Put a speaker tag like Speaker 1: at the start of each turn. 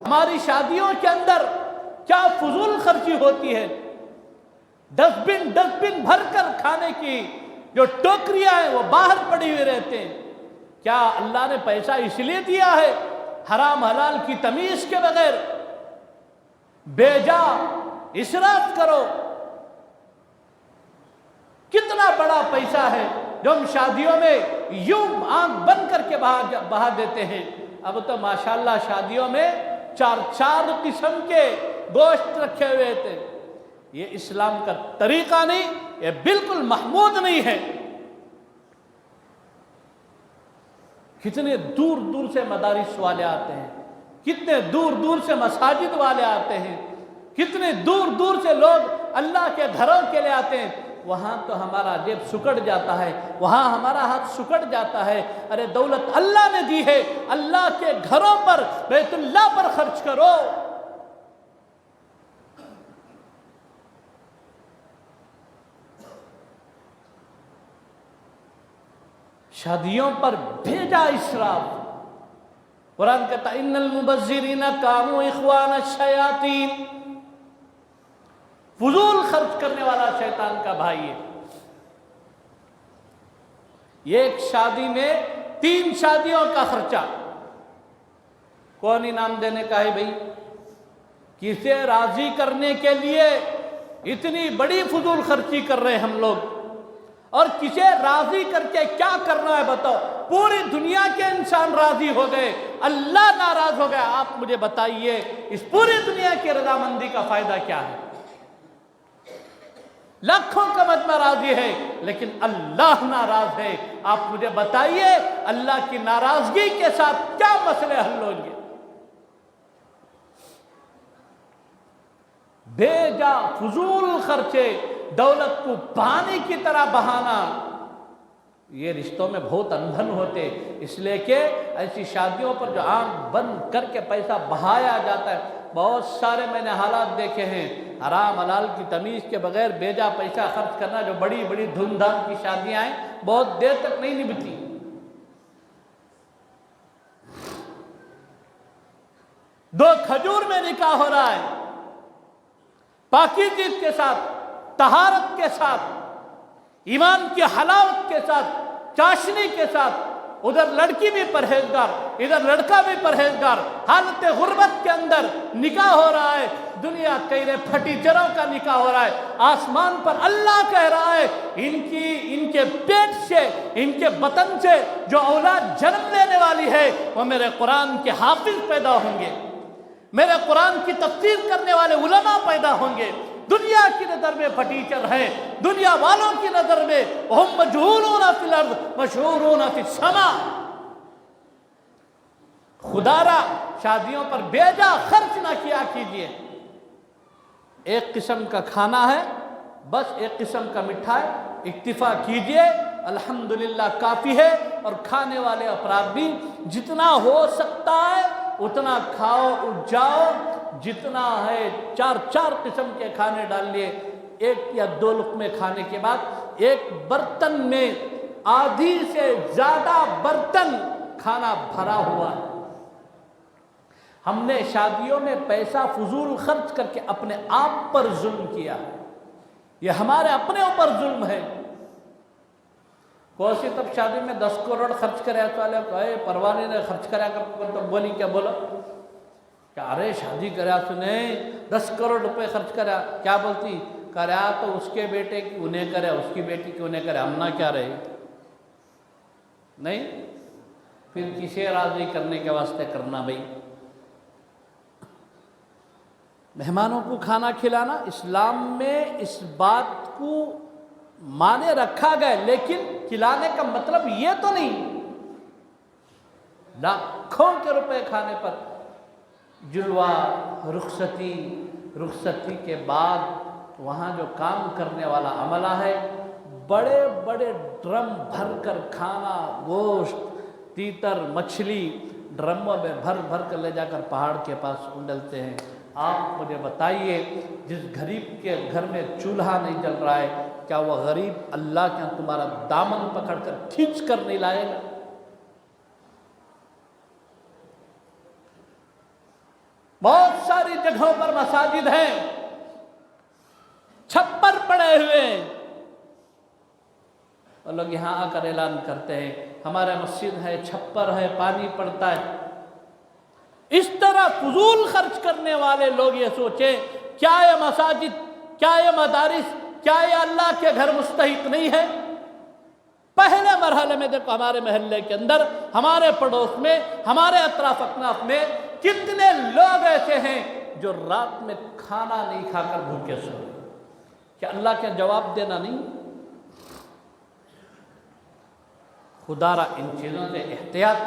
Speaker 1: ہماری شادیوں کے اندر کیا فضول خرچی ہوتی ہے، ڈسٹ بن بھر کر کھانے کی جو ٹوکریاں ہیں وہ باہر پڑی ہوئے رہتے ہیں۔ کیا اللہ نے پیسہ اس لیے دیا ہے حرام حلال کی تمیز کے بغیر بے جا اسراف کرو؟ کتنا بڑا پیسہ ہے جو ہم شادیوں میں یوں آنکھ بند کر کے بہا دیتے ہیں۔ اب تو ماشاءاللہ شادیوں میں چار قسم کے گوشت رکھے ہوئے تھے۔ یہ اسلام کا طریقہ نہیں، یہ بالکل محمود نہیں ہے۔ کتنے دور دور سے مدارس والے آتے ہیں، کتنے دور دور سے مساجد والے آتے ہیں، کتنے دور دور سے لوگ اللہ کے گھروں کے لیے آتے ہیں۔ وہاں تو ہمارا جیب سکڑ جاتا ہے، وہاں ہمارا ہاتھ سکڑ جاتا ہے۔ ارے دولت اللہ نے دی ہے، اللہ کے گھروں پر، بیت اللہ پر خرچ کرو۔ شادیوں پر بھیجا اسراف۔ قرآن کہتا ہے ان المبذرین کانوا اخوان الشیاطین، فضول خرچ کرنے والا شیطان کا بھائی ہے۔ ایک شادی میں 3 شادیوں کا خرچہ، کون انعام دینے کا ہے بھائی؟ کسے راضی کرنے کے لیے اتنی بڑی فضول خرچی کر رہے ہیں ہم لوگ، اور کسے راضی کر کے کیا کرنا ہے بتاؤ؟ پوری دنیا کے انسان راضی ہو گئے، اللہ ناراض ہو گیا۔ آپ مجھے بتائیے اس پوری دنیا کی رضامندی کا فائدہ کیا ہے؟ لاکھوں کا مجمع راضی ہے لیکن اللہ ناراض ہے۔ آپ مجھے بتائیے اللہ کی ناراضگی کے ساتھ کیا مسئلے حل ہوں گے؟ بے جا فضول خرچے، دولت کو پانی کی طرح بہانا، یہ رشتوں میں بہت اندھن ہوتے۔ اس لیے کہ ایسی شادیوں پر جو آنکھ بند کر کے پیسہ بہایا جاتا ہے، بہت سارے میں نے حالات دیکھے ہیں۔ حرام حلال کی تمیز کے بغیر بے جا پیسہ خرچ کرنا، جو بڑی بڑی دھوم دھام کی شادیاں ہیں بہت دیر تک نہیں نبھتی۔ 2 کھجور میں نکاح ہو رہا ہے، پاکیزگی کے ساتھ، طہارت کے ساتھ، ایمان کی حلاوت کے ساتھ، چاشنی کے ساتھ۔ ادھر لڑکی بھی پرہیزگار، ادھر لڑکا بھی پرہیزگار، حالت غربت کے اندر نکاح ہو رہا ہے۔ دنیا کہہ پھٹیچروں کا نکاح ہو رہا ہے۔ آسمان پر اللہ کہہ رہا ہے ان کے پیٹ سے، ان کے بطن سے جو اولاد جنم لینے والی ہے وہ میرے قرآن کے حافظ پیدا ہوں گے، میرے قرآن کی تفسیر کرنے والے علماء پیدا ہوں گے۔ دنیا کی نظر میں پھٹیچر ہیں، دنیا والوں کی نظر میں ہم مجہولون فی الارض مشہورون فی السماء۔ خدا را شادیوں پر بے جا خرچ نہ کیا کیجئے۔ ایک قسم کا کھانا ہے، بس ایک قسم کا مٹھائی، اکتفا کیجئے، الحمدللہ کافی ہے۔ اور کھانے والے افراد بھی جتنا ہو سکتا ہے اتنا کھاؤ، اٹھ جاؤ، جتنا ہے 4 قسم کے کھانے ڈال لیے۔ 1 یا 2 لقمے کھانے کے بعد ایک برتن میں آدھی سے زیادہ برتن کھانا بھرا ہوا ہے۔ ہم نے شادیوں میں پیسہ فضول خرچ کر کے اپنے آپ پر ظلم کیا ہے، یہ ہمارے اپنے اوپر ظلم ہے۔ کوسی تب شادی میں 10 کروڑ خرچ کرے والے کہے پروانے نے خرچ کرا کر تو بولی کیا بولا کہ ارے شادی کرا تو نہیں 10 کروڑ روپے خرچ کرا، کیا بولتی؟ کرا تو اس کے بیٹے کی انہیں کرے، اس کی بیٹی کی انہیں کرے، ہم نہ کیا رہے نہیں؟ پھر کسے راضی کرنے کے واسطے کرنا بھائی؟ مہمانوں کو کھانا کھلانا اسلام میں اس بات کو مانے رکھا گیا، لیکن کھلانے کا مطلب یہ تو نہیں لاکھوں کے روپے کھانے پر جلوہ، رخصتی کے بعد وہاں جو کام کرنے والا عملہ ہے، بڑے بڑے ڈرم بھر کر کھانا، گوشت، تیتر، مچھلی ڈرموں میں بھر بھر کر لے جا کر پہاڑ کے پاس ڈلتے ہیں۔ آپ مجھے بتائیے جس غریب کے گھر میں چولہا نہیں جل رہا ہے، کیا وہ غریب اللہ کے تمہارا دامن پکڑ کر کھینچ کر نہیں لائے گا؟ بہت ساری جگہوں پر مساجد ہیں، چھپر پڑے ہوئے ہیں، اور لوگ یہاں آ کر اعلان کرتے ہیں ہمارے مسجد ہے، چھپر ہے، پانی پڑتا ہے۔ اس طرح فضول خرچ کرنے والے لوگ یہ سوچیں کیا یہ مساجد، کیا یہ مدارس، کیا یہ اللہ کے گھر مستحق نہیں ہے؟ پہلے مرحلے میں دیکھو ہمارے محلے کے اندر، ہمارے پڑوس میں، ہمارے اطراف اکناف میں کتنے لوگ ایسے ہیں جو رات میں کھانا نہیں کھا کر بھوکے سو رہے، کیا اللہ کا جواب دینا نہیں؟ خدا را ان چیزوں سے احتیاط